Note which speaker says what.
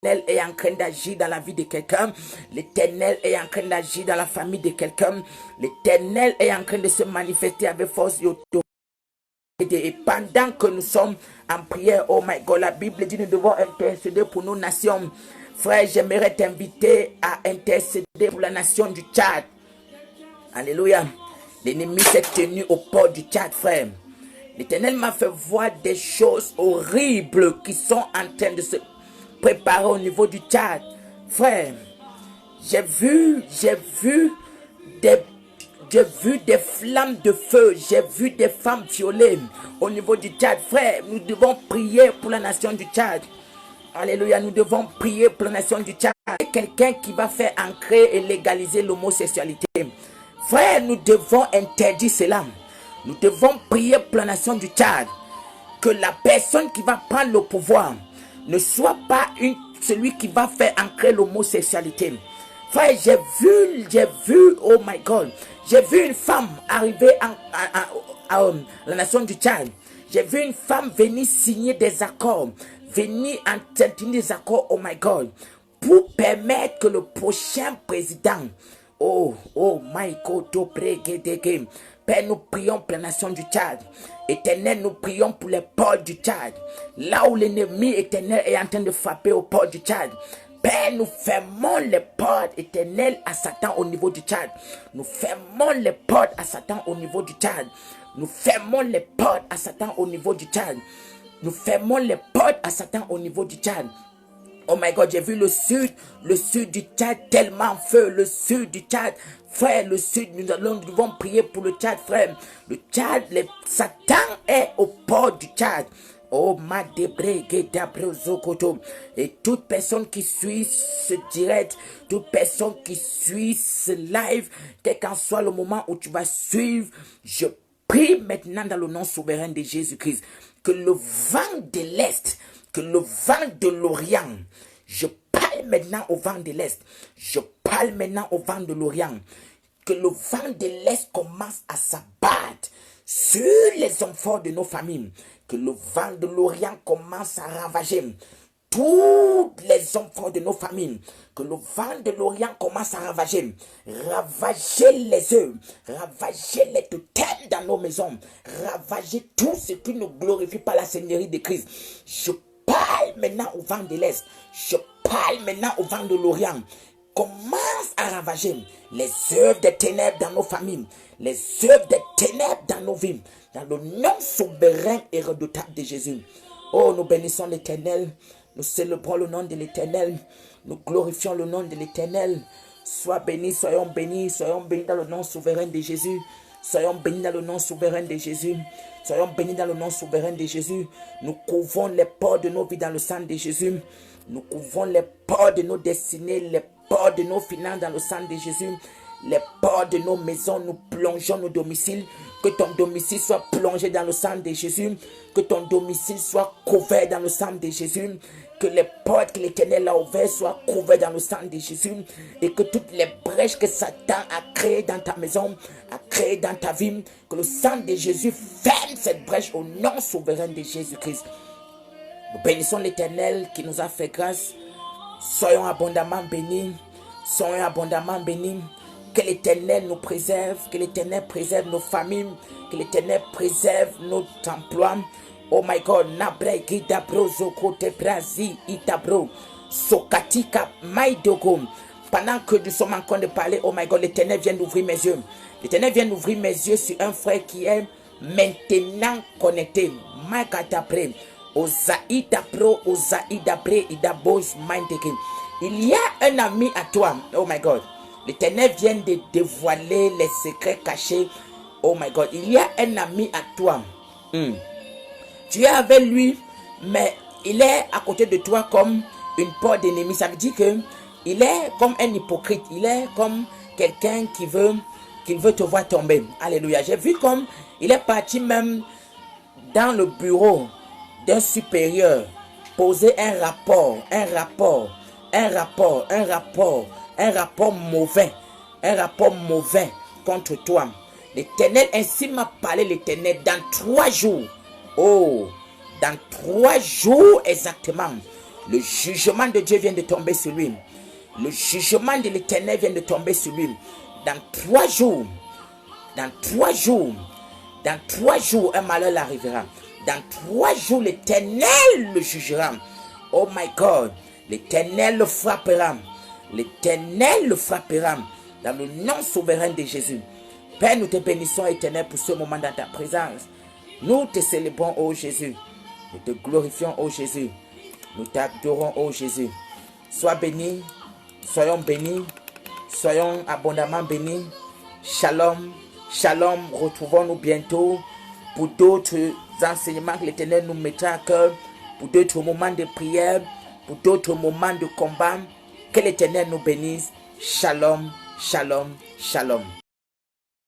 Speaker 1: L'Éternel est en train d'agir dans la vie de quelqu'un. L'Éternel est en train d'agir dans la famille de quelqu'un. L'Éternel est en train de se manifester avec force et autorité. Et pendant que nous sommes en prière, oh my God, la Bible dit que nous devons intercéder pour nos nations. Frère, j'aimerais t'inviter à intercéder pour la nation du Tchad. Alléluia. L'ennemi s'est tenu au port du Tchad, frère. L'Éternel m'a fait voir des choses horribles qui sont en train de se préparer au niveau du Tchad. Frère, j'ai vu des flammes de feu. J'ai vu des femmes violées au niveau du Tchad. Frère, nous devons prier pour la nation du Tchad. Alléluia, nous devons prier pour la nation du Tchad. Quelqu'un qui va faire ancrer et légaliser l'homosexualité. Frère, nous devons interdire cela. Nous devons prier pour la nation du Tchad. Que la personne qui va prendre le pouvoir ne soit pas celui qui va faire ancrer l'homosexualité. Frère, j'ai vu, oh my God, j'ai vu une femme arriver à la nation du Tchad. J'ai vu une femme venir signer des accords, venir entendre des accords, oh my God, pour permettre que le prochain président, oh my God, Père, nous prions pour la nation du Tchad. Éternel, nous prions pour les ports du Tchad. Là où l'ennemi éternel est en train de frapper aux ports du Tchad. Père, nous fermons les portes éternelles à Satan au niveau du Tchad. Nous fermons les portes à Satan au niveau du Tchad. Nous fermons les portes à Satan au niveau du Tchad. Nous fermons les portes à Satan au niveau du Tchad. Oh my God, j'ai vu le sud du Tchad tellement en feu, le sud du Tchad. Frère, le sud, nous devons prier pour le Tchad, frère. Le Tchad, Satan est au port du Tchad. Oh, ma et toute personne qui suit ce direct, toute personne qui suit ce live, quel qu'en soit le moment où tu vas suivre, je prie maintenant dans le nom souverain de Jésus-Christ que le vent de l'Est, que le vent de l'Orient, je parle maintenant au vent de l'Est, je parle maintenant au vent de l'Orient, que le vent de l'Est commence à s'abattre sur les enfants de nos familles, que le vent de l'Orient commence à ravager tous les enfants de nos familles, que le vent de l'Orient commence à ravager les œufs, ravager les totems dans nos maisons, ravager tout ce qui ne glorifie pas la Seigneurie de Christ. Je parle maintenant au vent de l'Est, je parle maintenant au vent de l'Orient. Commence à ravager les œuvres des ténèbres dans nos familles, les œuvres des ténèbres dans nos vies, dans le nom souverain et redoutable de Jésus. Oh, nous bénissons l'Éternel, nous célébrons le nom de l'Éternel, nous glorifions le nom de l'Éternel. Sois béni, soyons bénis dans le nom souverain de Jésus. Soyons bénis dans le nom souverain de Jésus. Soyons bénis dans le nom souverain de Jésus. Nous couvrons les portes de nos vies dans le sang de Jésus. Nous couvrons les portes de nos destinées, les portes de nos finances dans le sang de Jésus. Les portes de nos maisons, nous plongeons nos domiciles. Que ton domicile soit plongé dans le sang de Jésus. Que ton domicile soit couvert dans le sang de Jésus. Que les portes que l'Éternel a ouvertes soient couvertes dans le sang de Jésus. Et que toutes les brèches que Satan a créées dans ta maison, a créées dans ta vie, que le sang de Jésus ferme cette brèche au nom souverain de Jésus-Christ. Nous bénissons l'Éternel qui nous a fait grâce. Soyons abondamment bénis. Soyons abondamment bénis. Que l'Éternel nous préserve. Que l'Éternel préserve nos familles. Que l'Éternel préserve notre emploi. Oh my God. Nabre gidabro zoko te brazi itabro. Sokatika maidogo. Pendant que nous sommes en train de parler, oh my God, l'Éternel vient d'ouvrir mes yeux. L'Éternel vient d'ouvrir mes yeux sur un frère qui est maintenant connecté. Maikatabre. Ozaïda Pro, Ozaïda Bre, Ida Boys Mindtaking. Il y a un ami à toi. Oh my God. L'Éternel vient de dévoiler les secrets cachés. Oh my God. Il y a un ami à toi. Tu es avec lui, mais il est à côté de toi comme une porte d'ennemi. Ça veut dire que il est comme un hypocrite. Il est comme quelqu'un qui veut te voir tomber. Alléluia. J'ai vu comme il est parti même dans le bureau d'un supérieur, poser un rapport mauvais contre toi. L'Éternel ainsi m'a parlé, l'Éternel, dans 3 jours. Oh, dans 3 jours exactement, Le jugement de Dieu vient de tomber sur lui. Le jugement de l'Éternel vient de tomber sur lui. Dans 3 jours, dans 3 jours, dans 3 jours, un malheur arrivera. Dans 3 jours, l'Éternel le jugera. Oh my God, l'Éternel le frappera. L'Éternel le frappera. Dans le nom souverain de Jésus. Père, nous te bénissons, Éternel, pour ce moment dans ta présence. Nous te célébrons, ô Jésus. Nous te glorifions, ô Jésus. Nous t'adorons, ô Jésus. Sois béni. Soyons bénis. Soyons abondamment bénis. Shalom. Shalom. Retrouvons-nous bientôt pour d'autres enseignements que l'Éternel nous mettra à cœur. Pour d'autres moments de prière. Pour d'autres moments de combat. Que l'Éternel nous bénisse. Shalom. Shalom. Shalom.